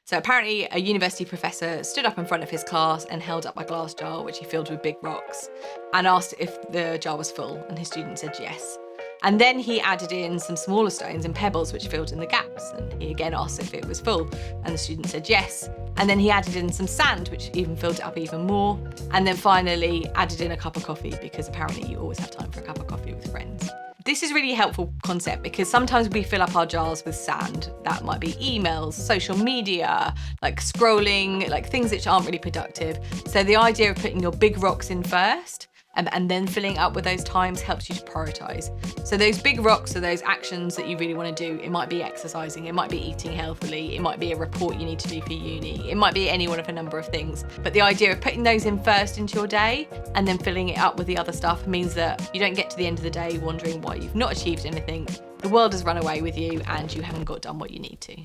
So apparently a university professor stood up in front of his class and held up a glass jar which he filled with big rocks and asked if the jar was full, and his student said yes. And then he added in some smaller stones and pebbles which filled in the gaps, and he again asked if it was full, and the student said yes. And then he added in some sand which even filled it up even more, and then finally added in a cup of coffee, because apparently you always have time for a cup of coffee with friends. This is a really helpful concept because sometimes we fill up our jars with sand. That might be emails, social media, like scrolling, like things which aren't really productive. So the idea of putting your big rocks in first and then filling it up with those times helps you to prioritise. So those big rocks are those actions that you really want to do. It might be exercising, it might be eating healthily, it might be a report you need to do for uni, it might be any one of a number of things. But the idea of putting those in first into your day and then filling it up with the other stuff means that you don't get to the end of the day wondering why you've not achieved anything. The world has run away with you and you haven't got done what you need to.